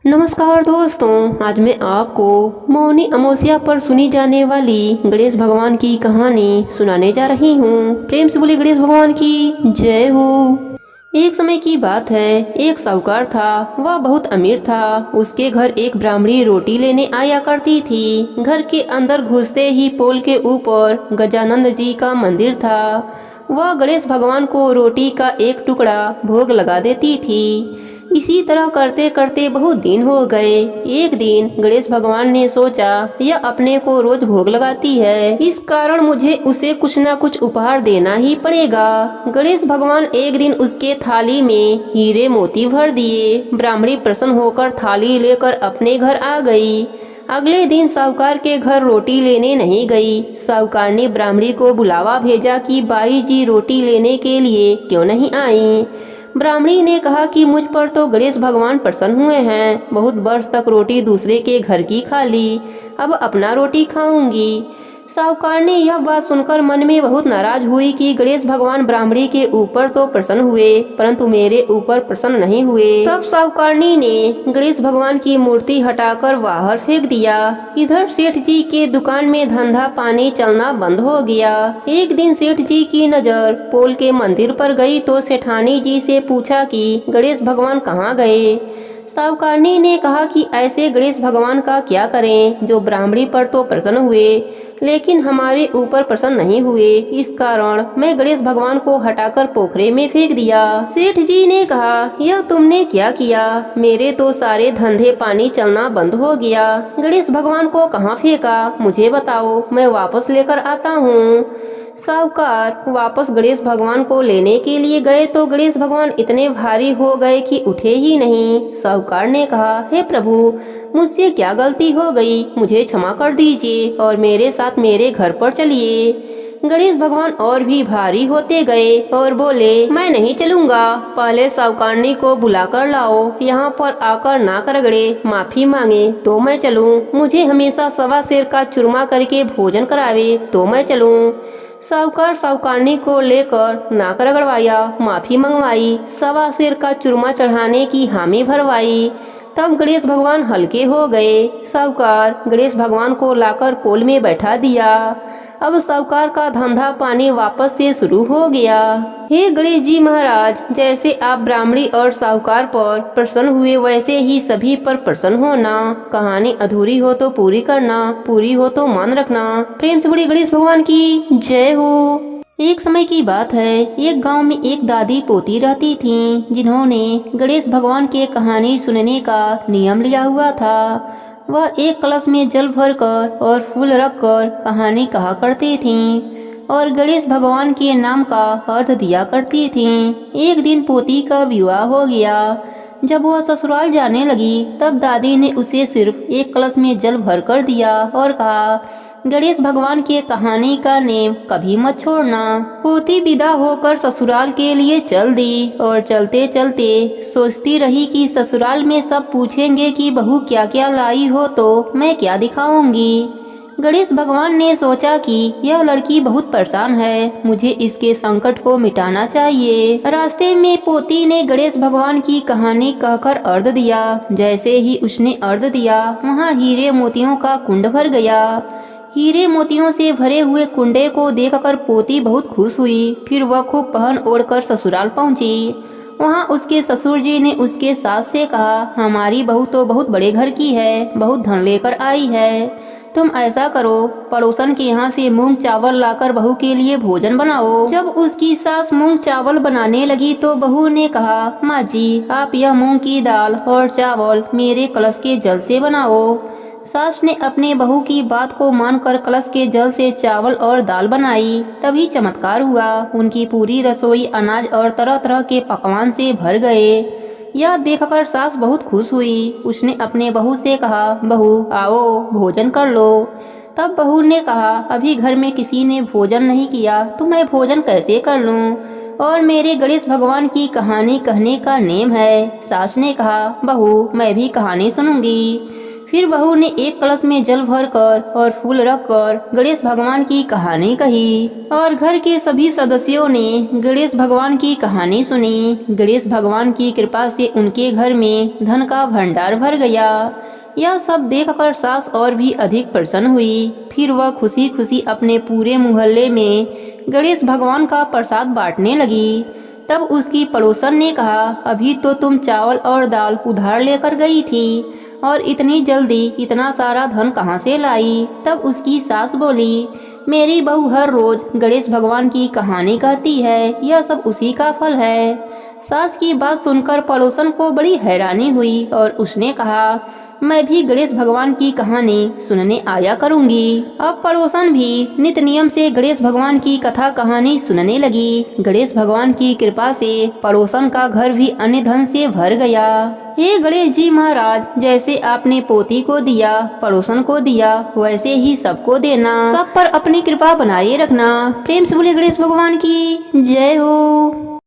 नमस्कार दोस्तों, आज मैं आपको मौनी अमावस्या पर सुनी जाने वाली गणेश भगवान की कहानी सुनाने जा रही हूँ। प्रेम से बोले गणेश भगवान की जय हो। एक समय की बात है, एक साहूकार था। वह बहुत अमीर था। उसके घर एक ब्राह्मणी रोटी लेने आया करती थी। घर के अंदर घुसते ही पोल के ऊपर गजानंद जी का मंदिर था। वह गणेश भगवान को रोटी का एक टुकड़ा भोग लगा देती थी। इसी तरह करते करते बहुत दिन हो गए। एक दिन गणेश भगवान ने सोचा, यह अपने को रोज भोग लगाती है, इस कारण मुझे उसे कुछ न कुछ उपहार देना ही पड़ेगा। गणेश भगवान एक दिन उसके थाली में हीरे मोती भर दिए। ब्राह्मणी प्रसन्न होकर थाली लेकर अपने घर आ गई। अगले दिन साहूकार के घर रोटी लेने नहीं गई। साहूकार ने ब्राह्मणी को बुलावा भेजा कि बाई जी रोटी लेने के लिए क्यों नहीं आई। ब्राह्मणी ने कहा कि मुझ पर तो गणेश भगवान प्रसन्न हुए हैं। बहुत वर्ष तक रोटी दूसरे के घर की खा ली, अब अपना रोटी खाऊंगी। साहूकार ने यह बात सुनकर मन में बहुत नाराज हुई कि गणेश भगवान ब्राह्मणी के ऊपर तो प्रसन्न हुए, परंतु मेरे ऊपर प्रसन्न नहीं हुए। तब साहूकारनी ने गणेश भगवान की मूर्ति हटाकर बाहर फेंक दिया। इधर सेठ जी के दुकान में धंधा पानी चलना बंद हो गया। एक दिन सेठ जी की नजर पोल के मंदिर पर गई तो सेठानी जी से पूछा कि गणेश भगवान कहाँ गए। साहूकारनी ने कहा कि ऐसे गणेश भगवान का क्या करें, जो ब्राह्मणी पर तो प्रसन्न हुए लेकिन हमारे ऊपर प्रसन्न नहीं हुए। इस कारण मैं गणेश भगवान को हटाकर पोखरे में फेंक दिया। सेठ जी ने कहा, यह तुमने क्या किया? मेरे तो सारे धंधे पानी चलना बंद हो गया। गणेश भगवान को कहाँ फेंका, मुझे बताओ, मैं वापस लेकर आता हूँ। साहूकार वापस गणेश भगवान को लेने के लिए गए तो गणेश भगवान इतने भारी हो गए कि उठे ही नहीं। साहूकार ने कहा, हे प्रभु, मुझसे क्या गलती हो गई, मुझे क्षमा कर दीजिए और मेरे साथ मेरे घर पर चलिए। गणेश भगवान और भी भारी होते गए और बोले, मैं नहीं चलूंगा, पहले साहूकारनी को बुलाकर लाओ। यहाँ पर आकर नाक रगड़े माफी मांगे तो मैं चलूं। मुझे हमेशा सवा शेर का चूरमा करके भोजन करावे तो मैं चलूं। साहूकार साहूकारनी को लेकर नाक रगड़वाया, माफी मंगवाई, सवा शेर का चूरमा चढ़ाने की हामी भरवाई। तब गणेश भगवान हल्के हो गए। साहूकार गणेश भगवान को लाकर पोल में बैठा दिया। अब साहूकार का धंधा पानी वापस से शुरू हो गया। हे गणेश जी महाराज, जैसे आप ब्राह्मणी और साहूकार पर प्रसन्न हुए वैसे ही सभी पर प्रसन्न होना। कहानी अधूरी हो तो पूरी करना, पूरी हो तो मान रखना। प्रेम से बड़ी गणेश भगवान की जय हो। एक समय की बात है, एक गांव में एक दादी पोती रहती थीं, जिन्होंने गणेश भगवान के कहानी सुनने का नियम लिया हुआ था। वह एक कलश में जल भरकर और फूल रखकर कहानी कहा करती थीं और गणेश भगवान के नाम का अर्थ दिया करती थीं। एक दिन पोती का विवाह हो गया। जब वह ससुराल जाने लगी तब दादी ने उसे सिर्फ एक कलश में जल भर कर दिया और कहा, गणेश भगवान के कहानी का नेम कभी मत छोड़ना। पोती विदा होकर ससुराल के लिए चल दी और चलते चलते सोचती रही कि ससुराल में सब पूछेंगे कि बहू क्या क्या लाई हो तो मैं क्या दिखाऊंगी। गणेश भगवान ने सोचा कि यह लड़की बहुत परेशान है, मुझे इसके संकट को मिटाना चाहिए। रास्ते में पोती ने गणेश भगवान की कहानी कहकर अर्घ दिया। जैसे ही उसने अर्घ दिया, वहाँ हीरे मोतियों का कुंड भर गया। हीरे मोतियों से भरे हुए कुंडे को देखकर पोती बहुत खुश हुई। फिर वह खूब पहन ओढ़कर ससुराल पहुंची। वहां उसके ससुर जी ने उसके सास से कहा, हमारी बहू तो बहुत बड़े घर की है, बहुत धन लेकर आई है। तुम ऐसा करो, पड़ोसन के यहाँ से मूंग चावल लाकर बहू के लिए भोजन बनाओ। जब उसकी सास मूंग चावल बनाने लगी तो बहू ने कहा, माँ जी, आप यह मूंग की दाल और चावल मेरे कलश के जल से बनाओ। सास ने अपने बहू की बात को मानकर कलश के जल से चावल और दाल बनाई। तभी चमत्कार हुआ, उनकी पूरी रसोई अनाज और तरह तरह के पकवान से भर गए। यह देखकर सास बहुत खुश हुई। उसने अपने बहू से कहा, बहू आओ भोजन कर लो। तब बहू ने कहा, अभी घर में किसी ने भोजन नहीं किया तो मैं भोजन कैसे कर लूं? और मेरे गणेश भगवान की कहानी कहने का नेम है। सास ने कहा, बहू मैं भी कहानी सुनूंगी। फिर बहू ने एक कलश में जल भरकर और फूल रखकर गणेश भगवान की कहानी कही और घर के सभी सदस्यों ने गणेश भगवान की कहानी सुनी। गणेश भगवान की कृपा से उनके घर में धन का भंडार भर गया। यह सब देखकर सास और भी अधिक प्रसन्न हुई। फिर वह खुशी खुशी अपने पूरे मोहल्ले में गणेश भगवान का प्रसाद बांटने लगी। तब उसकी पड़ोसन ने कहा, अभी तो तुम चावल और दाल उधार लेकर गई थी और इतनी जल्दी इतना सारा धन कहाँ से लाई। तब उसकी सास बोली, मेरी बहू हर रोज गणेश भगवान की कहानी कहती है, यह सब उसी का फल है। सास की बात सुनकर पड़ोसन को बड़ी हैरानी हुई और उसने कहा, मैं भी गणेश भगवान की कहानी सुनने आया करूंगी। अब पड़ोसन भी नित नियम से गणेश भगवान की कथा कहानी सुनने लगी। गणेश भगवान की कृपा से पड़ोसन का घर भी अन्य धन से भर गया। हे गणेश जी महाराज, जैसे आपने पोती को दिया, पड़ोसन को दिया, वैसे ही सबको देना। सब पर अपनी कृपा बनाए रखना। प्रेम से बोले गणेश भगवान की जय हो।